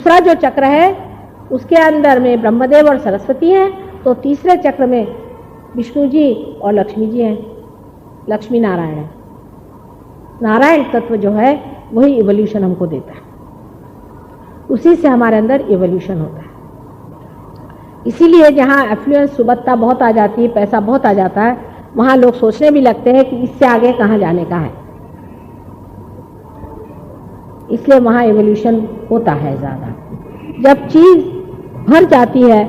दूसरा जो चक्र है उसके अंदर में ब्रह्मदेव और सरस्वती हैं, तो तीसरे चक्र में विष्णु जी और लक्ष्मी जी हैं, लक्ष्मी नारायण है। नारायण तत्व जो है वही इवोल्यूशन हमको देता है, उसी से हमारे अंदर इवोल्यूशन होता है। इसीलिए जहाँ एफ्लुएंस सुबत्ता बहुत आ जाती है, पैसा बहुत आ जाता है, वहाँ लोग सोचने भी लगते हैं कि इससे आगे कहाँ जाने का है, इसलिए वहाँ इवोल्यूशन होता है ज़्यादा। जब चीज़ भर जाती है,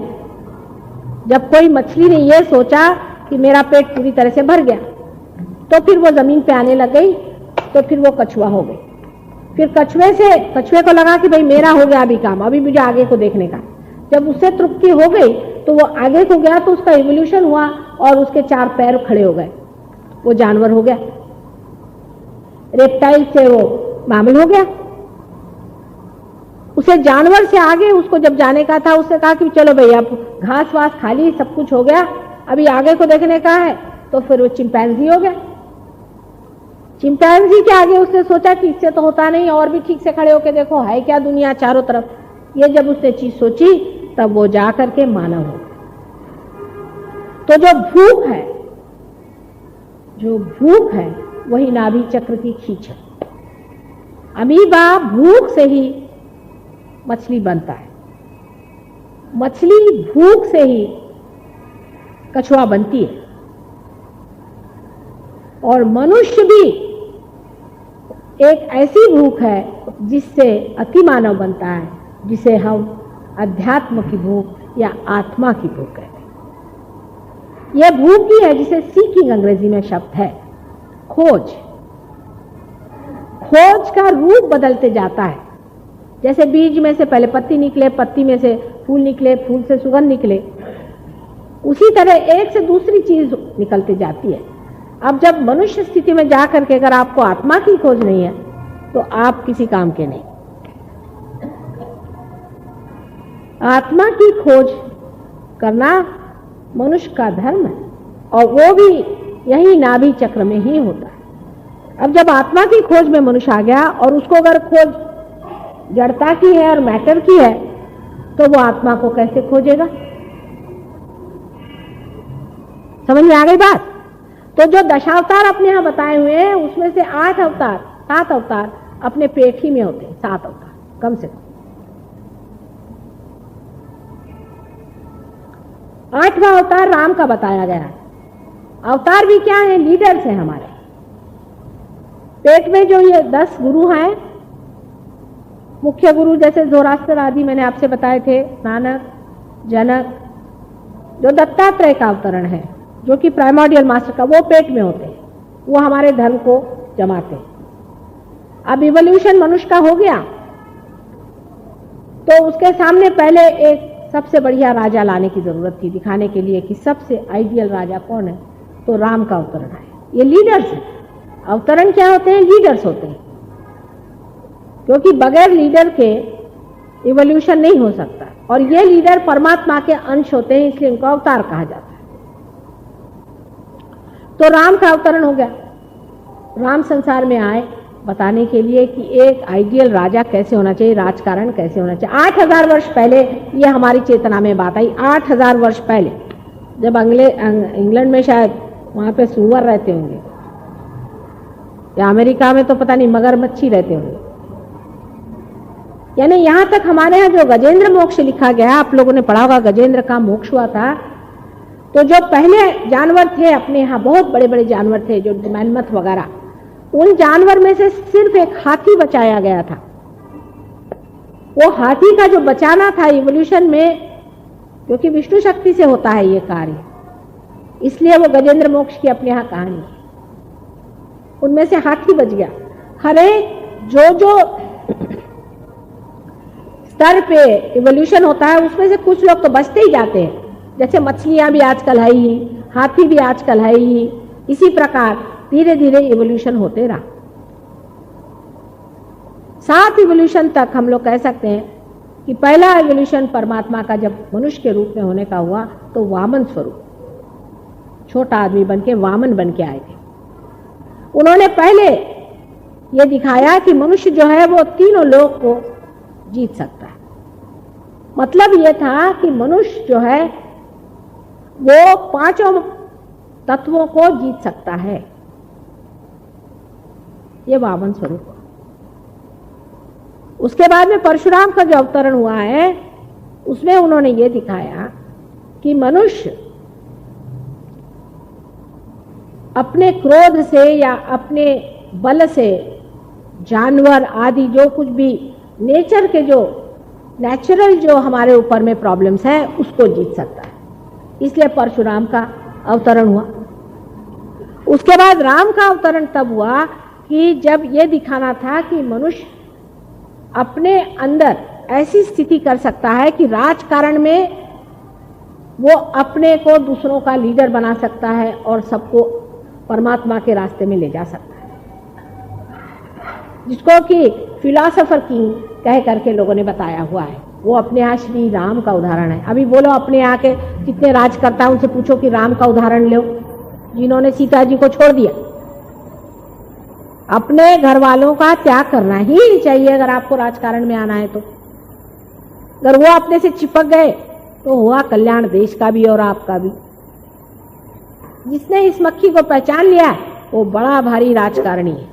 जब कोई मछली ने ये सोचा कि मेरा पेट पूरी तरह से भर गया, तो फिर वो ज़मीन पे आने लग गई, तो फिर वो कछुआ हो गई। फिर कछुए को लगा कि भाई मेरा हो गया अभी काम, अभी मुझे आगे को देखने का। जब उससे तृप्ति हो गई तो वो आगे को गया, तो उसका इवोल्यूशन हुआ और उसके 4 पैर खड़े हो गए, वो जानवर हो गया। रेप्टाइल से वो मैमल हो गया। उसे जानवर से आगे उसको जब जाने का था, उसने कहा कि चलो भैया घास वास खा ली, सब कुछ हो गया, अभी आगे को देखने का है, तो फिर वो चिंपैंजी हो गया। चिंपैंजी के आगे उसने सोचा कि इससे तो होता नहीं, और भी ठीक से खड़े होके देखो है क्या दुनिया चारों तरफ। ये जब उसने चीज सोची तब वो जा करके मानव हो। तो जो भूख है वही नाभि चक्र की खींच है। अमीबा भूख से ही मछली बनता है, मछली भूख से ही कछुआ बनती है, और मनुष्य भी एक ऐसी भूख है जिससे अति मानव बनता है, जिसे हम अध्यात्म की भूख या आत्मा की भूख कहते हैं। यह भूख ही है जिसे सीकिंग अंग्रेजी में शब्द है, खोज। खोज का रूप बदलते जाता है, जैसे बीज में से पहले पत्ती निकले, पत्ती में से फूल निकले, फूल से सुगंध निकले, उसी तरह एक से दूसरी चीज निकलती जाती है। अब जब मनुष्य स्थिति में जा करके अगर आपको आत्मा की खोज नहीं है तो आप किसी काम के नहीं। आत्मा की खोज करना मनुष्य का धर्म है, और वो भी यही नाभि चक्र में ही होता है। अब जब आत्मा की खोज में मनुष्य आ गया, और उसको अगर खोज जड़ता की है और मैटर की है, तो वो आत्मा को कैसे खोजेगा? समझ में आ गई बात? तो जो दशावतार अपने यहाँ बताए हुए हैं, उसमें से 7 अवतार अपने पेट ही में होते हैं, 7 अवतार कम से कम। 8वां अवतार राम का बताया गया है। अवतार भी क्या है? लीडर्स हैं हमारे पेट में। जो ये 10 गुरु हैं, मुख्य गुरु जैसे ज़ोरास्टर आदि मैंने आपसे बताए थे, नानक, जनक, जो दत्तात्रेय का अवतरण है, जो कि प्राइमोर्डियल मास्टर का, वो पेट में होते हैं, वो हमारे धर्म को जमाते हैं। अब इवोल्यूशन मनुष्य का हो गया, तो उसके सामने पहले एक सबसे बढ़िया राजा लाने की जरूरत थी, दिखाने के लिए कि सबसे आइडियल राजा कौन है, तो राम का अवतरण है। ये लीडर्स है। अवतरण क्या होते हैं? लीडर्स होते हैं, क्योंकि बगैर लीडर के इवोल्यूशन नहीं हो सकता, और ये लीडर परमात्मा के अंश होते हैं, इसलिए इनको अवतार कहा जाता है। तो राम का अवतरण हो गया। राम संसार में आए बताने के लिए कि एक आइडियल राजा कैसे होना चाहिए, राजकारण कैसे होना चाहिए। 8000 वर्ष पहले ये हमारी चेतना में बात आई। 8000 वर्ष पहले, जब इंग्लैंड में शायद वहाँ पे सुअर रहते होंगे, या अमेरिका में तो पता नहीं मगरमच्छी रहते होंगे, यानी यहाँ तक हमारे यहाँ जो गजेंद्र मोक्ष लिखा गया, आप लोगों ने पढ़ा होगा, गजेंद्र का मोक्ष हुआ था। तो जो पहले जानवर थे अपने यहाँ, बहुत बड़े बड़े जानवर थे, जो मैमथ वगैरह, उन जानवर में से सिर्फ एक हाथी बचाया गया था। वो हाथी का जो बचाना था इवोल्यूशन में, क्योंकि विष्णु शक्ति से होता है ये कार्य, इसलिए वो गजेंद्र मोक्ष की अपने यहाँ कहानी, उनमें से हाथी बच गया। हरे जो स्तर पे इवोल्यूशन होता है, उसमें से कुछ लोग तो बचते ही जाते हैं, जैसे मछलियां भी आजकल है ही, हाथी भी आजकल है ही। इसी प्रकार धीरे धीरे इवोल्यूशन होते रहा। 7 इवोल्यूशन तक हम लोग कह सकते हैं कि पहला इवोल्यूशन परमात्मा का जब मनुष्य के रूप में होने का हुआ, तो वामन स्वरूप, छोटा आदमी बन के वामन बन के आए थे। उन्होंने पहले ये दिखाया कि मनुष्य जो है वो तीनों लोक को जीत सकता है। मतलब ये था कि मनुष्य जो है वो पांचों तत्वों को जीत सकता है। ये वामन स्वरूप। उसके बाद में परशुराम का जो अवतरण हुआ है उसमें उन्होंने ये दिखाया कि मनुष्य अपने क्रोध से या अपने बल से जानवर आदि जो कुछ भी नेचर के जो नेचुरल जो हमारे ऊपर में प्रॉब्लम्स है उसको जीत सकता है। इसलिए परशुराम का अवतरण हुआ। उसके बाद राम का अवतरण तब हुआ कि जब ये दिखाना था कि मनुष्य अपने अंदर ऐसी स्थिति कर सकता है कि राजकारण में वो अपने को दूसरों का लीडर बना सकता है और सबको परमात्मा के रास्ते में ले जा सकता है, जिसको कि फिलॉसफर किंग कह करके लोगों ने बताया हुआ है। वो अपने यहाँ श्री राम का उदाहरण है। अभी बोलो अपने यहाँ के जितने राजकर्ता हैं उनसे पूछो कि राम का उदाहरण लो, जिन्होंने सीता जी को छोड़ दिया। अपने घर वालों का त्याग करना ही चाहिए अगर आपको राजकारण में आना है तो। अगर वो अपने से चिपक गए तो हुआ कल्याण देश का भी और आपका भी। जिसने इस मक्खी को पहचान लिया वो बड़ा भारी राजकारणी है,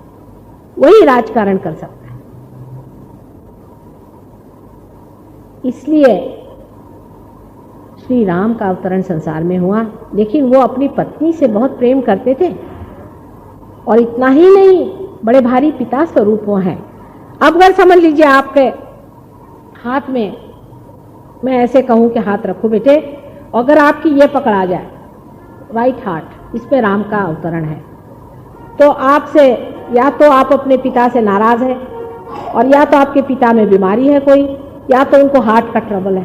वही राजकारण कर सकता है। इसलिए श्री राम का अवतरण संसार में हुआ। लेकिन वो अपनी पत्नी से बहुत प्रेम करते थे और इतना ही नहीं, बड़े भारी पिता स्वरूप वो हैं। अब अगर समझ लीजिए आपके हाथ में मैं ऐसे कहूं कि हाथ रखो बेटे, अगर आपकी ये पकड़ा जाए राइट हार्ट, इस पे राम का अवतरण है, तो आपसे या तो आप अपने पिता से नाराज हैं और या तो आपके पिता में बीमारी है कोई, या तो उनको हार्ट का ट्रबल है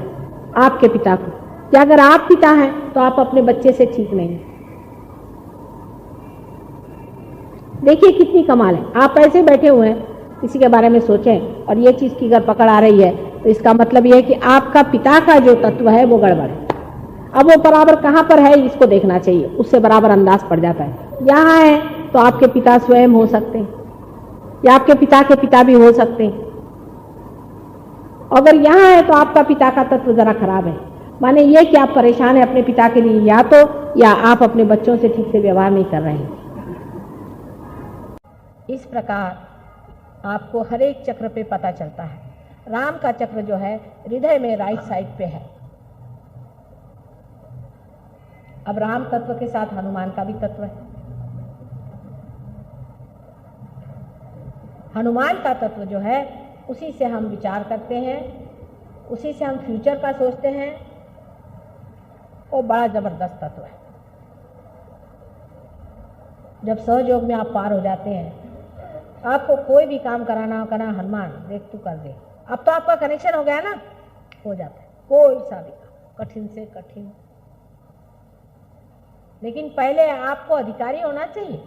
आपके पिता को, या अगर आप पिता हैं तो आप अपने बच्चे से ठीक नहीं हैं। देखिए कितनी कमाल है। आप ऐसे बैठे हुए हैं, किसी के बारे में सोचें और ये चीज की अगर पकड़ आ रही है तो इसका मतलब ये है कि आपका पिता का जो तत्व है वो गड़बड़ है। अब वो बराबर कहाँ पर है इसको देखना चाहिए, उससे बराबर अंदाज पड़ जाता है। यहाँ है तो आपके पिता स्वयं हो सकते हैं या आपके पिता के पिता भी हो सकते हैं। अगर यहाँ है तो आपका पिता का तत्व जरा खराब है, माने ये कि आप परेशान हैं अपने पिता के लिए, या आप अपने बच्चों से ठीक से व्यवहार नहीं कर रहे हैं। इस प्रकार आपको हर एक चक्र पे पता चलता है। राम का चक्र जो है हृदय में राइट साइड पे है। अब राम तत्व के साथ हनुमान का भी तत्व है। हनुमान का तत्व जो है उसी से हम विचार करते हैं, उसी से हम फ्यूचर का सोचते हैं। वो बड़ा जबरदस्त तत्व है। जब सहयोग में आप पार हो जाते हैं, आपको कोई भी काम कराना हो, कहना हनुमान देख तू कर दे, अब तो आपका कनेक्शन हो गया ना, हो जाता है कोई सा भी काम, कठिन से कठिन। लेकिन पहले आपको अधिकारी होना चाहिए।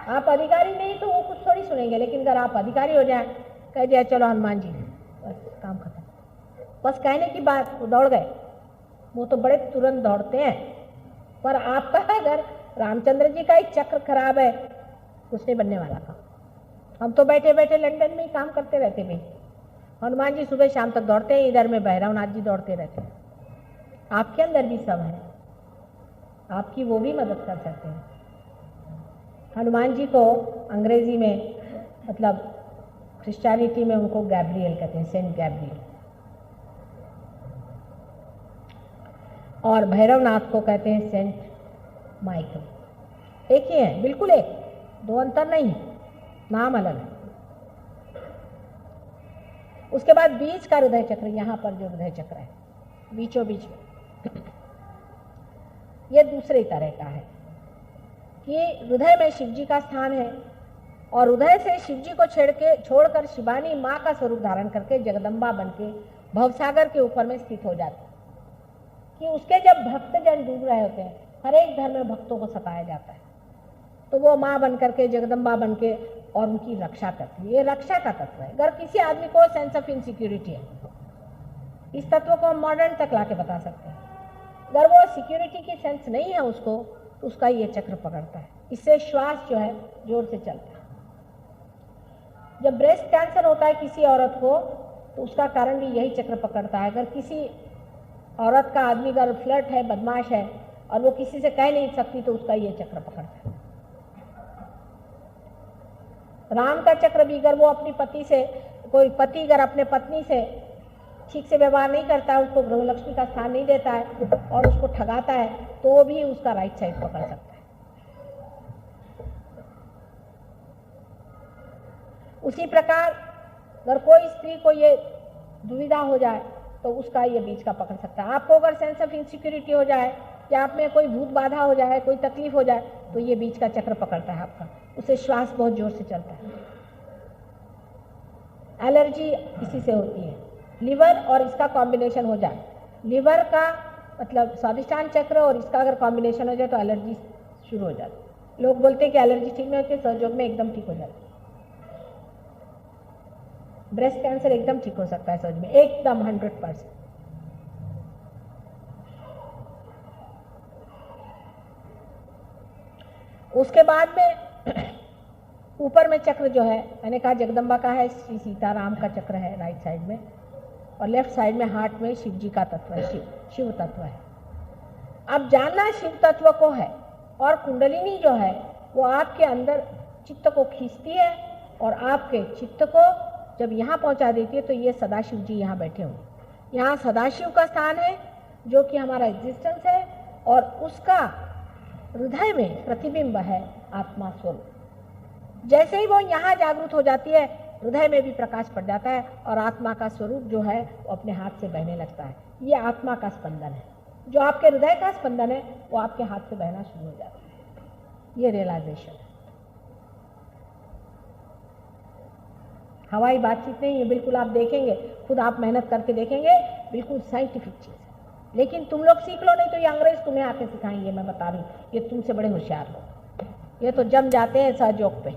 आप अधिकारी नहीं तो वो कुछ थोड़ी सुनेंगे, लेकिन अगर आप अधिकारी हो जाए, कह दिया चलो हनुमान जी बस काम खत्म, बस कहने की बात, वो दौड़ गए। वो तो बड़े तुरंत दौड़ते हैं। पर आपका अगर रामचंद्र जी का एक चक्र खराब है, कुछ नहीं बनने वाला काम। हम तो बैठे बैठे लंदन में ही काम करते रहते हैं। हनुमान जी सुबह शाम तक दौड़ते हैं, इधर में भैरवनाथ जी दौड़ते रहते हैं। आपके अंदर भी सब है, आपकी वो भी मदद कर सकते हैं। हनुमान जी को अंग्रेजी में, मतलब क्रिश्चियनिटी में उनको गैब्रियल कहते हैं, सेंट गैब्रियल। और भैरवनाथ को कहते हैं सेंट माइकल। एक ही है, बिल्कुल एक, दो अंतर नहीं, नाम अलग है। उसके बाद बीच का हृदय चक्र, यहाँ पर जो हृदय चक्र है बीचों बीच में, यह दूसरे तरह का है कि हृदय में शिव जी का स्थान है और हृदय से शिव जी को छोड़कर शिवानी माँ का स्वरूप धारण करके जगदम्बा बनके भवसागर के ऊपर में स्थित हो जाती है। कि उसके जब भक्तजन डूब रहे होते हैं, हर एक धर्म में भक्तों को सताया जाता है, तो वो माँ बन करके जगदम्बा बन के और उनकी रक्षा करती है। ये रक्षा का तत्व है। अगर किसी आदमी को सेंस ऑफ इनसिक्योरिटी है, इस तत्व को हम मॉडर्न तक लाके बता सकते हैं। अगर वो सिक्योरिटी की सेंस नहीं है उसको, तो उसका ये चक्र पकड़ता है। इससे श्वास जो है जोर से चलता है। जब ब्रेस्ट कैंसर होता है किसी औरत को, तो उसका कारण भी यही चक्र पकड़ता है। अगर किसी औरत का आदमी अगर फ्लर्ट है, बदमाश है और वो किसी से कह नहीं सकती तो उसका ये चक्र पकड़ता है। राम का चक्र भी अगर वो अपनी पति से, कोई पति अगर अपने पत्नी से ठीक से व्यवहार नहीं करता है, उसको गृहलक्ष्मी का स्थान नहीं देता है और उसको ठगाता है, तो वो भी उसका राइट साइड पकड़ सकता है। उसी प्रकार अगर कोई स्त्री को ये दुविधा हो जाए तो उसका ये बीच का पकड़ सकता है। आपको अगर सेंस ऑफ इनसिक्योरिटी हो जाए या आप में कोई भूत बाधा हो जाए, कोई तकलीफ हो जाए, तो ये बीच का चक्र पकड़ता है आपका। उसे श्वास बहुत जोर से चलता है। एलर्जी इसी से होती है। लिवर और इसका कॉम्बिनेशन हो जाए, लिवर का मतलब स्वादिष्टान चक्र और इसका अगर कॉम्बिनेशन हो जाए तो एलर्जी शुरू हो जाती है। लोग बोलते हैं कि एलर्जी ठीक नहीं होती, सहयोग में एकदम ठीक हो जाती है। ब्रेस्ट कैंसर एकदम ठीक हो सकता है सहज में, एकदम 100%। उसके बाद में ऊपर में चक्र जो है, मैंने कहा जगदम्बा का है, श्री सीताराम का चक्र है राइट साइड में, और लेफ्ट साइड में हार्ट में शिव जी का तत्व है, शिव तत्व है। अब जानना शिव तत्व को है, और कुंडलिनी जो है वो आपके अंदर चित्त को खींचती है और आपके चित्त को जब यहाँ पहुँचा देती है तो ये सदाशिव जी यहाँ बैठे होंगे। यहाँ सदाशिव का स्थान है जो कि हमारा एग्जिस्टेंस है, और उसका हृदय में प्रतिबिंब है आत्मा स्वरूप। जैसे ही वो यहाँ जागृत हो जाती है, हृदय में भी प्रकाश पड़ जाता है और आत्मा का स्वरूप जो है वो अपने हाथ से बहने लगता है। ये आत्मा का स्पंदन है। जो आपके हृदय का स्पंदन है वो आपके हाथ से बहना शुरू हो जाता है। ये रियलाइजेशन है। हवाई बातचीत नहीं है, बिल्कुल आप देखेंगे, खुद आप मेहनत करके देखेंगे, बिल्कुल साइंटिफिक चीज़ है। लेकिन तुम लोग सीख लो, नहीं तो ये अंग्रेज तुम्हें आके सिखाएंगे। मैं बता रही हूँ, ये तुमसे बड़े होशियार लोग, ये तो जम जाते हैं सहयोग पे।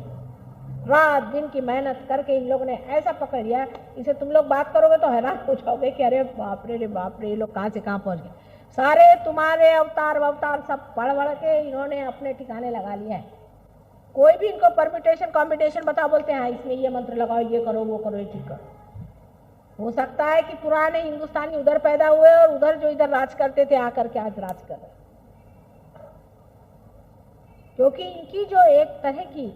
रात दिन की मेहनत करके इन लोगों ने ऐसा पकड़ लिया, इसे तुम लोग बात करोगे तो हैरान हो जाओगे कि अरे बाप रे बाप रे, ये लोग कहाँ से कहाँ पहुँच गए। सारे तुम्हारे अवतार सब पढ़ पढ़ के इन्होंने अपने ठिकाने लगा लिया है। कोई भी इनको परम्यूटेशन कॉम्बिनेशन बताओ, बोलते हैं हाँ इसमें ये मंत्र लगाओ, ये करो, वो करो, ये ठीक करो। हो सकता है कि पुराने हिंदुस्तानी उधर पैदा हुए और उधर जो इधर राज करते थे आकर के आज राज कर रहे, क्योंकि इनकी जो एक तरह की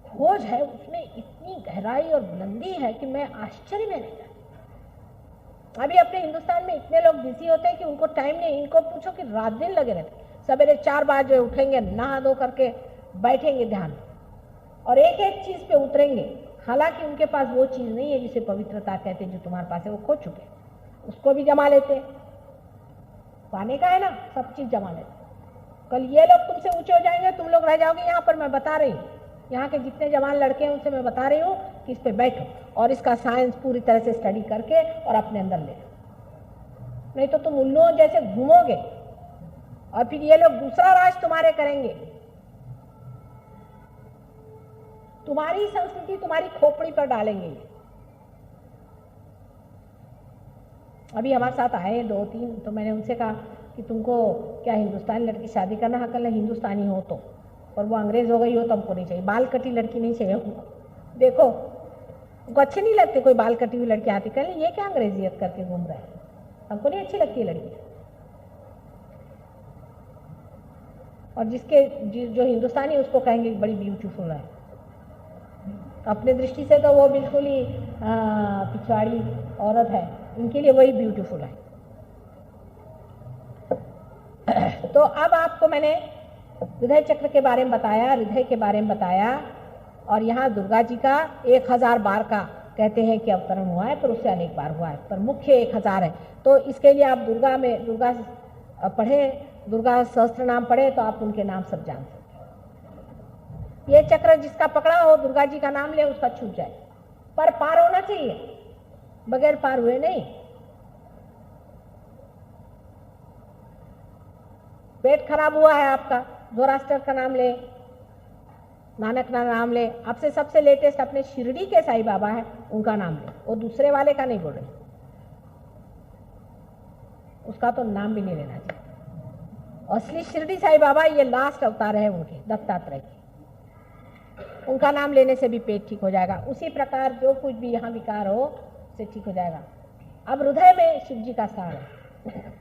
खोज है उसमें इतनी गहराई और बुलंदी है कि मैं आश्चर्य में रह जाती। अभी अपने हिंदुस्तान में इतने लोग बिजी होते हैं कि उनको टाइम नहीं। इनको पूछो कि रात दिन लगे रहते, सवेरे 4 बजे उठेंगे, नहा धो करके बैठेंगे ध्यान, और एक एक चीज पे उतरेंगे। हालांकि उनके पास वो चीज नहीं है जिसे पवित्रता कहते हैं, जो तुम्हारे पास है वो खो चुके, उसको भी जमा लेते। पाने का है ना, सब चीज जमा लेते। कल ये लोग तुमसे ऊंचे हो जाएंगे, तुम लोग रह जाओगे यहाँ पर। मैं बता रही हूँ, यहाँ के जितने जवान लड़के हैं उनसे मैं बता रही हूँ कि इस पे बैठो और इसका साइंस पूरी तरह से स्टडी करके और अपने अंदर ले लो, नहीं तो तुम उल्लुओं जैसे घूमोगे और फिर ये लोग दूसरा राज तुम्हारे करेंगे। तुम्हारी संस्कृति तुम्हारी खोपड़ी पर डालेंगे। अभी हमारे साथ आए 2-3, तो मैंने उनसे कहा कि तुमको क्या हिंदुस्तानी लड़की शादी करना हक है? हिंदुस्तानी हो तो, और वो अंग्रेज हो गई हो तो हमको नहीं चाहिए। बाल कटी लड़की नहीं चाहिए हमको। देखो उनको अच्छे नहीं लगते कोई बाल कटी हुई लड़की आती, कह ये क्या अंग्रेजियत करके घूम रहे हैं, हमको नहीं अच्छी लगती है लड़की। और जिसके जो हिंदुस्तानी उसको कहेंगे बड़ी ब्यूटीफुल है। अपने दृष्टि से तो वो बिल्कुल ही पिछवाड़ी औरत है, इनके लिए वही ब्यूटीफुल है। तो अब आपको मैंने हृदय चक्र के बारे में बताया, हृदय के बारे में बताया, और यहाँ दुर्गा जी का 1000 बार का कहते हैं कि अवतरण हुआ है, पर उससे अनेक बार हुआ है, पर मुख्य 1000 है। तो इसके लिए आप दुर्गा पढ़े, दुर्गा सहस्त्र नाम पढ़े तो आप उनके नाम सब जान सकते। ये चक्र जिसका पकड़ा हो दुर्गा जी का नाम ले, उसका छूट जाए, पर पार होना चाहिए, बगैर पार हुए नहीं। पेट खराब हुआ है आपका, जोरास्टर का नाम ले, नानक का नाम ले, आपसे सबसे लेटेस्ट अपने शिरडी के साईं बाबा है उनका नाम ले, वो दूसरे वाले का नहीं बोल रहे, उसका तो नाम भी नहीं लेना चाहिए। असली शिरडी साईं बाबा ये लास्ट अवतार है उनके, दत्तात्रेय के, उनका नाम लेने से भी पेट ठीक हो जाएगा। उसी प्रकार जो कुछ भी यहाँ विकार हो से ठीक हो जाएगा। अब हृदय में शिव जी का स्थान है।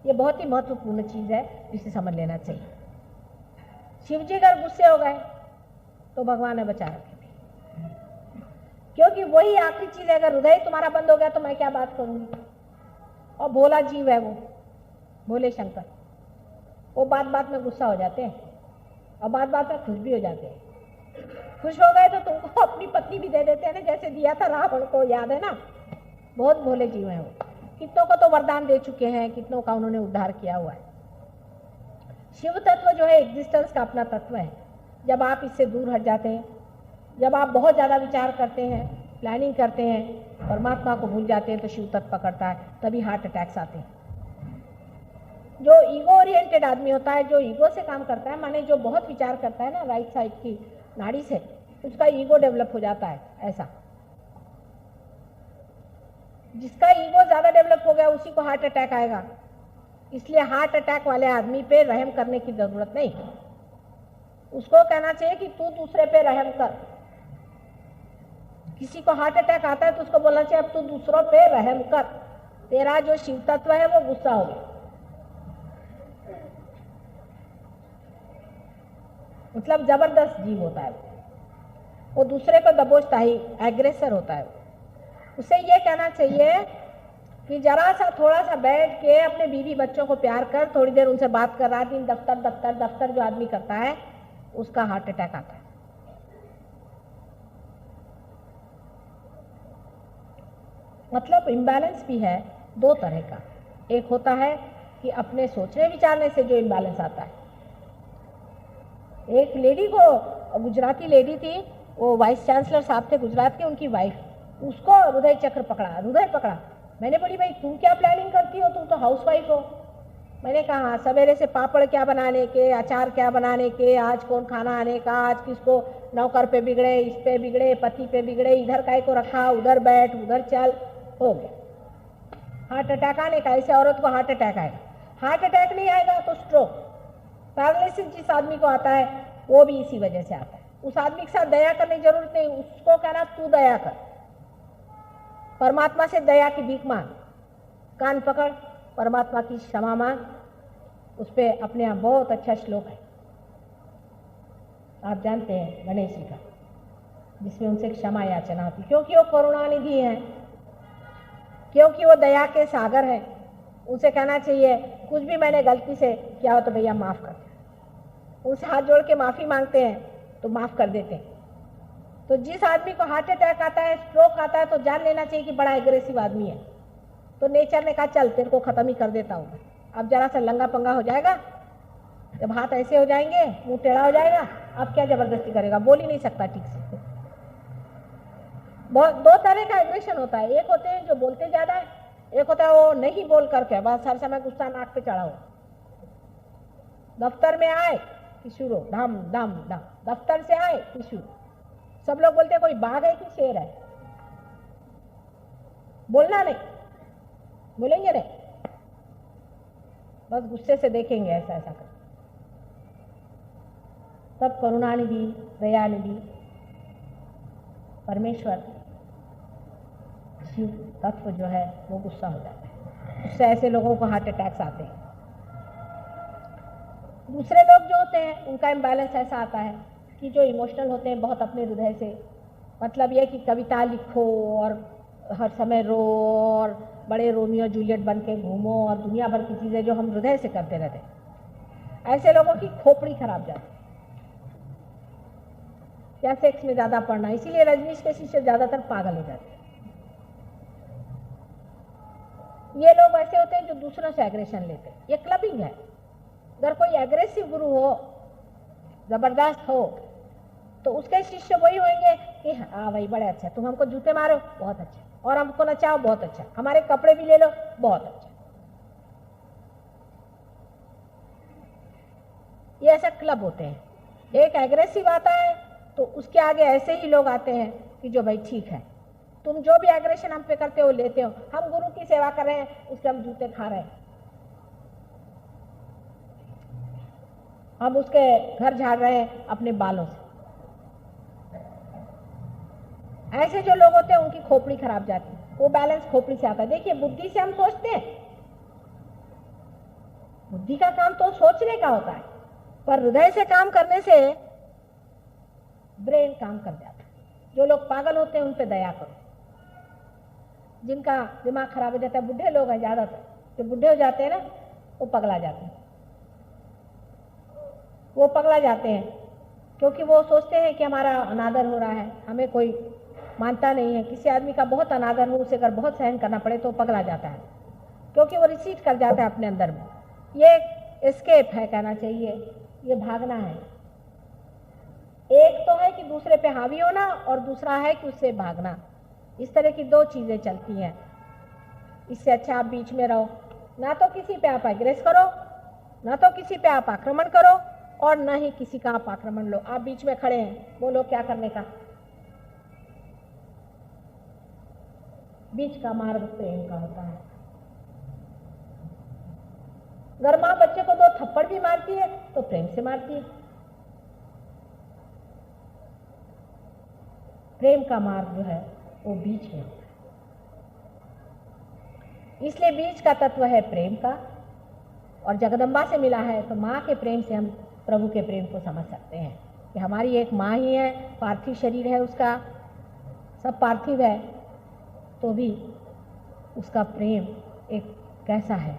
ये बहुत ही महत्वपूर्ण चीज है जिसे समझ लेना चाहिए। शिव जी अगर गुस्से हो गए तो भगवान ने बचा रखे, क्योंकि वही आखिरी चीज है। अगर हृदय तुम्हारा बंद हो गया तो मैं क्या बात करूंगी। और भोला जीव है वो, भोले शंकर, वो बात बात में गुस्सा हो जाते हैं और बात बात में खुश भी हो जाते हैं। खुश हो गए तो तुमको अपनी पत्नी भी दे देते हैं ना, जैसे दिया था रावण को, याद है ना। बहुत भोले जीव हैं वो। कितनों को तो वरदान दे चुके हैं, कितनों का उन्होंने उद्धार किया हुआ है। शिव तत्व जो है एग्जिस्टेंस का अपना तत्व है। जब आप इससे दूर हट जाते हैं, जब आप बहुत ज़्यादा विचार करते हैं, प्लानिंग करते हैं, परमात्मा को भूल जाते हैं, तो शिव तत्व पकड़ता है, तभी हार्ट अटैक्स आते हैं। जो ईगो ओरिएंटेड आदमी होता है, जो ईगो से काम करता है, माने जो बहुत विचार करता है ना राइट साइड की नाड़ी से, उसका ईगो डेवलप हो जाता है। ऐसा जिसका ईगो ज़्यादा डेवलप हो गया उसी को हार्ट अटैक आएगा। इसलिए हार्ट अटैक वाले आदमी पे रहम करने की जरूरत नहीं। उसको कहना चाहिए कि तू दूसरे पे रहम कर। किसी को हार्ट अटैक आता है तो उसको बोलना चाहिए अब तू दूसरों पे रहम कर, तेरा जो शिव तत्व है वो गुस्सा हो गया। मतलब जबरदस्त जीव होता है वो दूसरे को दबोचता ही, एग्रेसर होता है। उसे ये कहना चाहिए कि जरा सा थोड़ा सा बैठ के अपने बीवी बच्चों को प्यार कर, थोड़ी देर उनसे बात कर, रात दिन दफ्तर दफ्तर दफ्तर जो आदमी करता है उसका हार्ट अटैक आता है। मतलब इम्बैलेंस भी है दो तरह का। एक होता है कि अपने सोचने विचारने से जो इम्बैलेंस आता है। एक लेडी को, गुजराती लेडी थी, वो वाइस चांसलर साहब थे गुजरात के, उनकी वाइफ, उसको हृदय चक्र पकड़ा, हृदय पकड़ा। मैंने बोली भाई तुम क्या प्लानिंग करती हो, तुम तो हाउस वाइफ हो। मैंने कहा सवेरे से पापड़ क्या बनाने के, अचार क्या बनाने के, आज कौन खाना आने का, आज किसको नौकर पे बिगड़े, इस पे बिगड़े, पति पे बिगड़े, इधर काय को रखा, उधर बैठ उधर चल, हो गया हार्ट अटैक आने का। ऐसे औरत को हार्ट अटैक आएगा। हार्ट अटैक नहीं आएगा तो स्ट्रोक, पैरालिसिस जिस आदमी को आता है वो भी इसी वजह से आता है। उस आदमी के साथ दया करने की जरूरत नहीं, उसको कहना तू दया कर, परमात्मा से दया की भीख मांग, कान पकड़, परमात्मा की क्षमा मांग। उस पर अपने आप बहुत अच्छा श्लोक है, आप जानते हैं, गणेश जी का, जिसमें उनसे क्षमा याचना होती, क्योंकि वो करुणानिधि हैं, क्योंकि वो दया के सागर हैं। उनसे कहना चाहिए कुछ भी मैंने गलती से किया हो तो भैया माफ़ कर दे। उनसे हाथ जोड़ के माफ़ी मांगते हैं तो माफ़ कर देते हैं। तो जिस आदमी को हार्ट अटैक आता है, स्ट्रोक आता है, तो जान लेना चाहिए कि बड़ा एग्रेसिव आदमी है। तो नेचर ने कहा चल तेरे को ख़त्म ही कर देता हूँ। अब जरा सा लंगा पंगा हो जाएगा, जब हाथ ऐसे हो जाएंगे, मुंह टेढ़ा हो जाएगा, अब क्या ज़बरदस्ती करेगा, बोल ही नहीं सकता ठीक से। बहुत दो तरह का एग्रेशन होता है। एक होते हैं जो बोलते ज़्यादा है, एक होता है वो नहीं बोल करके बस हर समय गुस्सा नाक पे चढ़ा हो। दफ्तर में आए कि शुरू धम धम धम, दफ्तर से आए कि शुरू। सब लोग बोलते हैं कोई बाघ है कि शेर है, बोलना नहीं, बोलेंगे नहीं, बस गुस्से से देखेंगे ऐसा ऐसा कर। तब करुणानिधि, दयानिधि परमेश्वर शिव तत्व जो है वो गुस्सा हो जाता है। उससे ऐसे लोगों को हार्ट अटैक्स आते हैं। दूसरे लोग जो होते हैं उनका इम्बैलेंस ऐसा आता है कि जो इमोशनल होते हैं बहुत अपने हृदय से, मतलब ये कि कविता लिखो और हर समय रो और बड़े रोमियो जूलियट बन के घूमो और दुनिया भर की चीज़ें जो हम हृदय से करते रहते हैं, ऐसे लोगों की खोपड़ी खराब जाती है। या सेक्स में ज़्यादा पड़ना, इसीलिए रजनीश के शिष्य ज़्यादातर पागल हो जाते हैं। ये लोग ऐसे होते हैं जो दूसरों से एग्रेशन लेते हैं। ये क्लबिंग है। अगर कोई एग्रेसिव गुरु हो, जबरदस्त हो, तो उसके शिष्य वही होंगे कि हाँ भाई बड़े अच्छा, तुम हमको जूते मारो बहुत अच्छा, और हमको नचाओ बहुत अच्छा, हमारे कपड़े भी ले लो बहुत अच्छा। ये ऐसा क्लब होते हैं। एक एग्रेसिव आता है तो उसके आगे ऐसे ही लोग आते हैं कि जो भाई ठीक है, तुम जो भी एग्रेशन हम पे करते हो लेते हो, हम गुरु की सेवा कर रहे हैं, उसके हम जूते खा रहे हैं, हम उसके घर झाड़ रहे हैं अपने बालों से। ऐसे जो लोग होते हैं उनकी खोपड़ी खराब जाती है। वो बैलेंस खोपड़ी से आता है। देखिए बुद्धि से हम सोचते हैं, बुद्धि का काम तो सोचने का होता है, पर हृदय से काम करने से ब्रेन काम कर जाता है। जो लोग पागल होते हैं उन पे दया करो, जिनका दिमाग खराब हो जाता है, बुढ़े लोग हैं ज्यादातर, जो बुढ़े हो जाते हैं ना वो पगला जाते हैं। वो पगला जाते हैं क्योंकि वो सोचते हैं कि हमारा अनादर हो रहा है, हमें कोई मानता नहीं है। किसी आदमी का बहुत अनादर हो, उसे अगर बहुत सहन करना पड़े तो वो पगला जाता है, क्योंकि वो रिसीट कर जाता है अपने अंदर में। ये एस्केप है, कहना चाहिए, ये भागना है। एक तो है कि दूसरे पे हावी होना और दूसरा है कि उससे भागना। इस तरह की दो चीजें चलती हैं। इससे अच्छा आप बीच में रहो, ना तो किसी पे आप एग्रेस करो, ना तो किसी पे आप आक्रमण करो, और ना ही किसी का आप आक्रमण लो। आप बीच में खड़े हैं, बोलो क्या करने का। बीच का मार्ग प्रेम का होता है। अगर माँ बच्चे को दो थप्पड़ भी मारती है तो प्रेम से मारती है। प्रेम का मार्ग जो है वो बीच में होता है। इसलिए बीच का तत्व है प्रेम का, और जगदम्बा से मिला है तो माँ के प्रेम से हम प्रभु के प्रेम को समझ सकते हैं कि हमारी एक माँ ही है, पार्थिव शरीर है उसका, सब पार्थिव है, तो भी उसका प्रेम एक कैसा है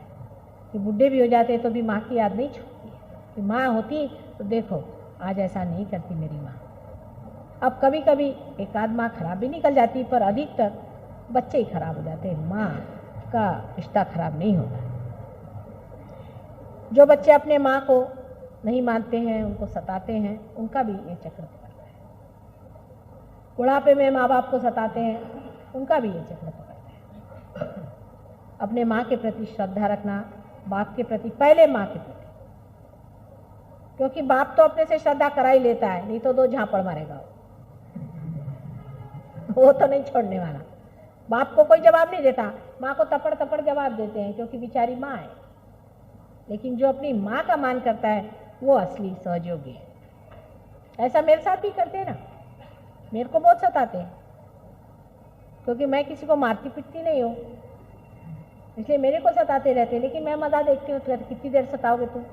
कि बुढ़े भी हो जाते तो भी माँ की याद नहीं छूटती कि माँ होती तो देखो आज ऐसा नहीं करती मेरी माँ। अब कभी कभी एक आध माँ खराब भी निकल जाती, पर अधिकतर बच्चे ही खराब हो जाते हैं, माँ का रिश्ता खराब नहीं होता। जो बच्चे अपने माँ को नहीं मानते हैं, उनको सताते हैं, उनका भी ये चक्र पकड़ता है। बुढ़ापे में माँ बाप को सताते हैं, उनका भी ये चक्र पकड़ता है। अपने माँ के प्रति श्रद्धा रखना, बाप के प्रति, पहले माँ के प्रति, क्योंकि बाप तो अपने से श्रद्धा करा ही लेता है, नहीं तो दो झापड़ मारेगा वो तो नहीं छोड़ने वाला। बाप को कोई जवाब नहीं देता, माँ को तपड़ तपड़ जवाब देते हैं क्योंकि बेचारी माँ है। लेकिन जो अपनी माँ का मान करता है वो असली सहयोगी है। ऐसा मेरे साथ भी करते हैं ना, मेरे को बहुत सताते हैं, क्योंकि मैं किसी को मारती पिटती नहीं हूँ, इसलिए मेरे को सताते रहते। लेकिन मैं मजा देखती हूँ, तो कितनी देर सताओगे तुम,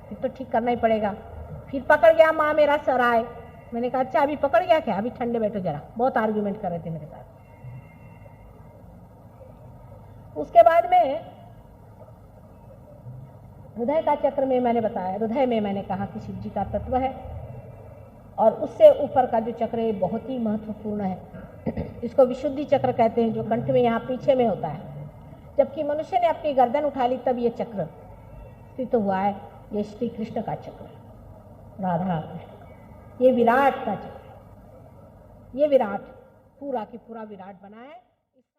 फिर तो ठीक करना ही पड़ेगा। फिर पकड़ गया माँ मेरा सर आए, मैंने कहा अच्छा अभी पकड़ गया क्या, अभी ठंडे बैठो जरा। बहुत आर्ग्यूमेंट कर रहे थे मेरे साथ। उसके बाद में हृदय का चक्र में मैंने बताया, हृदय में मैंने कहा कि शिव जी का तत्व है, और उससे ऊपर का जो चक्र है बहुत ही महत्वपूर्ण है। इसको विशुद्धि चक्र कहते हैं, जो कंठ में यहाँ पीछे में होता है। जबकि मनुष्य ने अपनी गर्दन उठा ली तब ये चक्र स्थित हुआ है। ये श्री कृष्ण का चक्र है, राधा कृष्ण, ये विराट का चक्र है। ये विराट पूरा की पूरा विराट बना है।